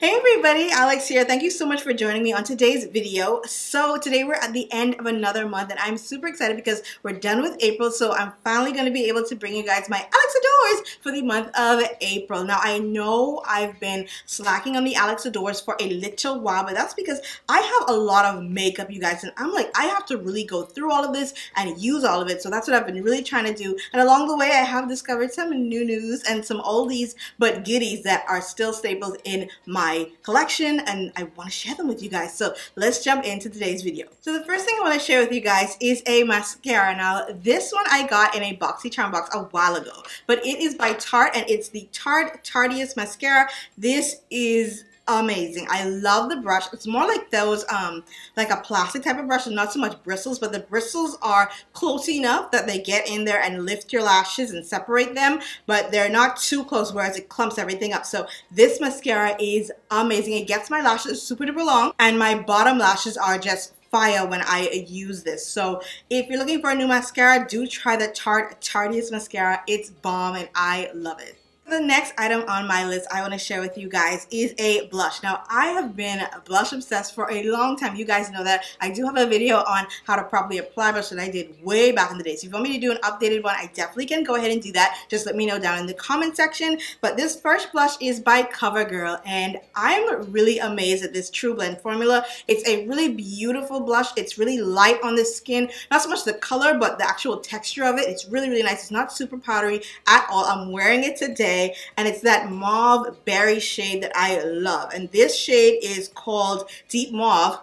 Hey everybody, Alex here. Thank you so much for joining me on today's video. So today we're at the end of another month and I'm super excited because we're done with April, so I'm finally going to be able to bring you guys my Alex Adores for the month of April. Now I know I've been slacking on the Alex Adores for a little while, but that's because I have a lot of makeup, you guys, and I'm like, I have to really go through all of this and use all of it, so that's what I've been really trying to do. And along the way I have discovered some new news and some oldies but goodies that are still staples in my collection, and I want to share them with you guys. So let's jump into today's video. So the first thing I want to share with you guys is a mascara. Now this one I got in a BoxyCharm box a while ago, but it is by Tarte and it's the Tart Tarteist mascara. This is amazing. I love the brush. It's more like those like a plastic type of brush and not so much bristles, but the bristles are close enough that they get in there and lift your lashes and separate them, but they're not too close whereas it clumps everything up. So this mascara is amazing. It gets my lashes super duper long and my bottom lashes are just fire when I use this. So if you're looking for a new mascara, do try the Tarte Tarteist mascara. It's bomb and I love it. The next item on my list I want to share with you guys is a blush. Now I have been blush obsessed for a long time. You guys know that. I do have a video on how to properly apply blush that I did way back in the day. So if you want me to do an updated one, I definitely can go ahead and do that. Just let me know down in the comment section. But this first blush is by Covergirl and I'm really amazed at this True Blend formula. It's a really beautiful blush. It's really light on the skin. Not so much the color but the actual texture of it. It's really nice. It's not super powdery at all. I'm wearing it today. And it's that mauve berry shade that I love, and this shade is called Deep Mauve.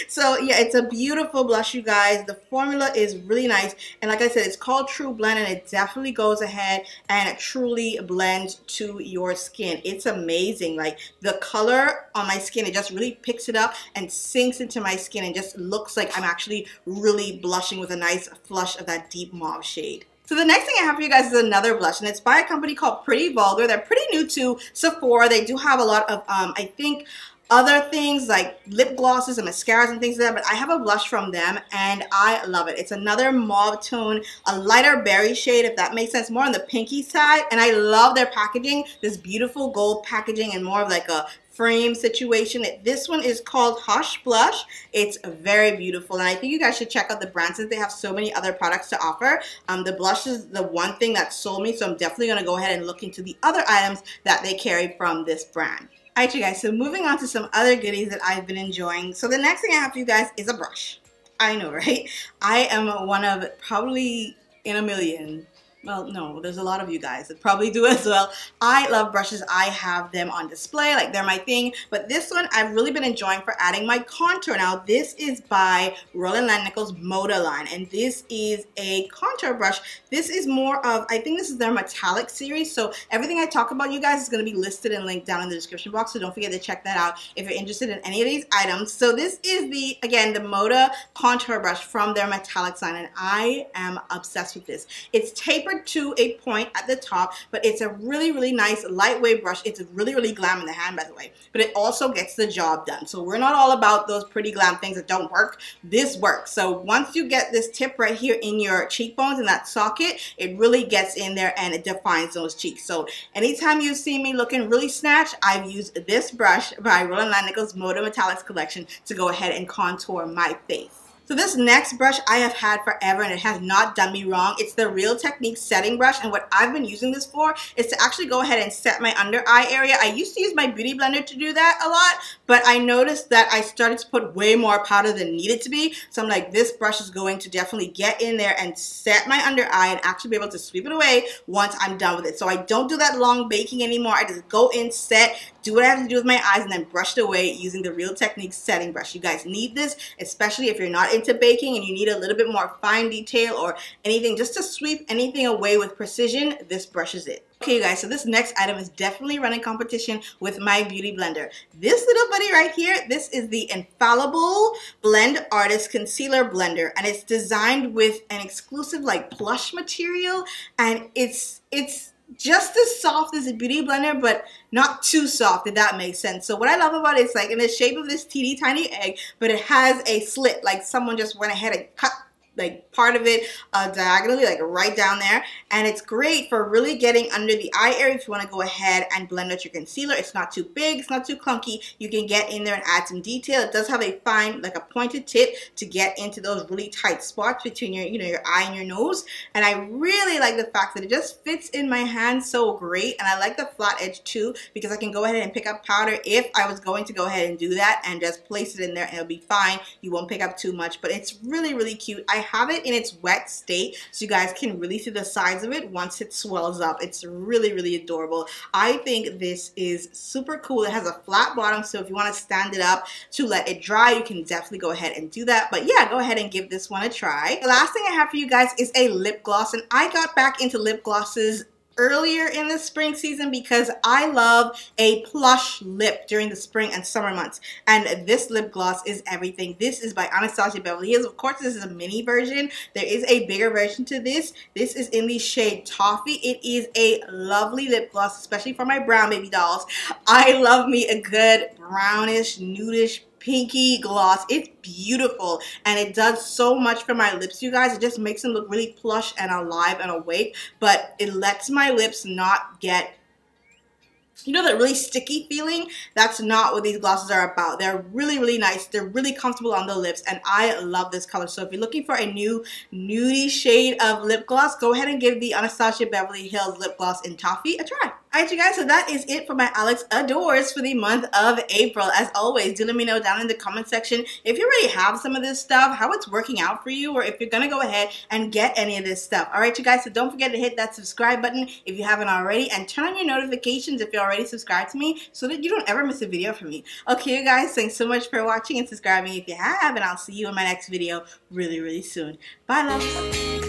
So yeah, it's a beautiful blush, you guys. The formula is really nice, and like I said, it's called True Blend, and it definitely goes ahead and it truly blends to your skin. It's amazing. Like the color on my skin, it just really picks it up and sinks into my skin and just looks like I'm actually really blushing with a nice flush of that deep mauve shade. So the next thing I have for you guys is another blush, and it's by a company called Pretty Vulgar. They're pretty new to Sephora. They do have a lot of, I think, other things like lip glosses and mascaras and things like that, but I have a blush from them and I love it. It's another mauve tone, a lighter berry shade, if that makes sense, more on the pinky side, and I love their packaging, this beautiful gold packaging and more of like a frame situation. This one is called Hush Blush. It's very beautiful, and I think you guys should check out the brand since they have so many other products to offer. The blush is the one thing that sold me, so I'm definitely going to go ahead and look into the other items that they carry from this brand. Alright you guys, so moving on to some other goodies that I've been enjoying. So the next thing I have for you guys is a brush. I know, right? I am one of probably in a million. Well, no, there's a lot of you guys that probably do as well. I love brushes. I have them on display, like they're my thing. But this one I've really been enjoying for adding my contour. Now this is by Roland Nichols MODA line, and this is a contour brush. This is more of, I think this is their metallic series. So everything I talk about, you guys, is going to be listed and linked down in the description box. So don't forget to check that out if you're interested in any of these items. So this is the, again, the MODA contour brush from their metallics line, and I am obsessed with this. It's tapered to a point at the top, but it's a really nice lightweight brush. It's really glam in the hand, by the way, but it also gets the job done. So we're not all about those pretty glam things that don't work. This works. So once you get this tip right here in your cheekbones in that socket, it really gets in there and it defines those cheeks. So anytime you see me looking really snatched, I've used this brush by Roland Nichols MODA Metallics collection to go ahead and contour my face. So this next brush I have had forever and it has not done me wrong. It's the Real Technique setting brush, and what I've been using this for is to actually go ahead and set my under eye area. I used to use my beauty blender to do that a lot, but I noticed that I started to put way more powder than needed to be. So I'm like, this brush is going to definitely get in there and set my under eye and actually be able to sweep it away once I'm done with it. So I don't do that long baking anymore. I just go in, set, do what I have to do with my eyes, and then brush it away using the Real Technique setting brush. You guys need this, especially if you're not into baking and you need a little bit more fine detail or anything just to sweep anything away with precision. This brush is it. Okay you guys, so this next item is definitely running competition with my beauty blender. This little buddy right here, this is the Infallible Blend Artist Concealer Blender, and it's designed with an exclusive like plush material, and it's just as soft as a beauty blender, but not too soft, if that makes sense. So what I love about it, it's like in the shape of this teeny tiny egg, but it has a slit, like someone just went ahead and cut like part of it diagonally, like right down there, and it's great for really getting under the eye area if you want to go ahead and blend out your concealer. It's not too big, it's not too clunky. You can get in there and add some detail. It does have a fine, like a pointed tip to get into those really tight spots between your, you know, your eye and your nose. And I really like the fact that it just fits in my hand so great. And I like the flat edge too, because I can go ahead and pick up powder if I was going to go ahead and do that, and just place it in there and it'll be fine. You won't pick up too much, but it's really, really cute. I have it in its wet state so you guys can really see the size of it once it swells up. It's really, really adorable. I think this is super cool. It has a flat bottom, so if you want to stand it up to let it dry, you can definitely go ahead and do that. But yeah, go ahead and give this one a try. The last thing I have for you guys is a lip gloss, and I got back into lip glosses earlier in the spring season because I love a plush lip during the spring and summer months, and this lip gloss is everything. This is by Anastasia, Beverly Hills. Of course, this is a mini version. There is a bigger version to this. This is in the shade Toffee. It is a lovely lip gloss, especially for my brown baby dolls. I love me a good brownish, nudish, pinky gloss. It's beautiful, and it does so much for my lips, you guys. It just makes them look really plush and alive and awake, but it lets my lips not get, you know, that really sticky feeling. That's not what these glosses are about. They're really, really nice. They're really comfortable on the lips, and I love this color. So if you're looking for a new nudie shade of lip gloss, go ahead and give the Anastasia Beverly Hills lip gloss in Toffee a try. Alright, you guys, so that is it for my Alex Adores for the month of April. As always, do let me know down in the comment section if you already have some of this stuff, how it's working out for you, or if you're gonna go ahead and get any of this stuff. Alright, you guys, so don't forget to hit that subscribe button if you haven't already, and turn on your notifications if you're already subscribed to me so that you don't ever miss a video from me. Okay, you guys, thanks so much for watching and subscribing if you have, and I'll see you in my next video really, really soon. Bye, loves.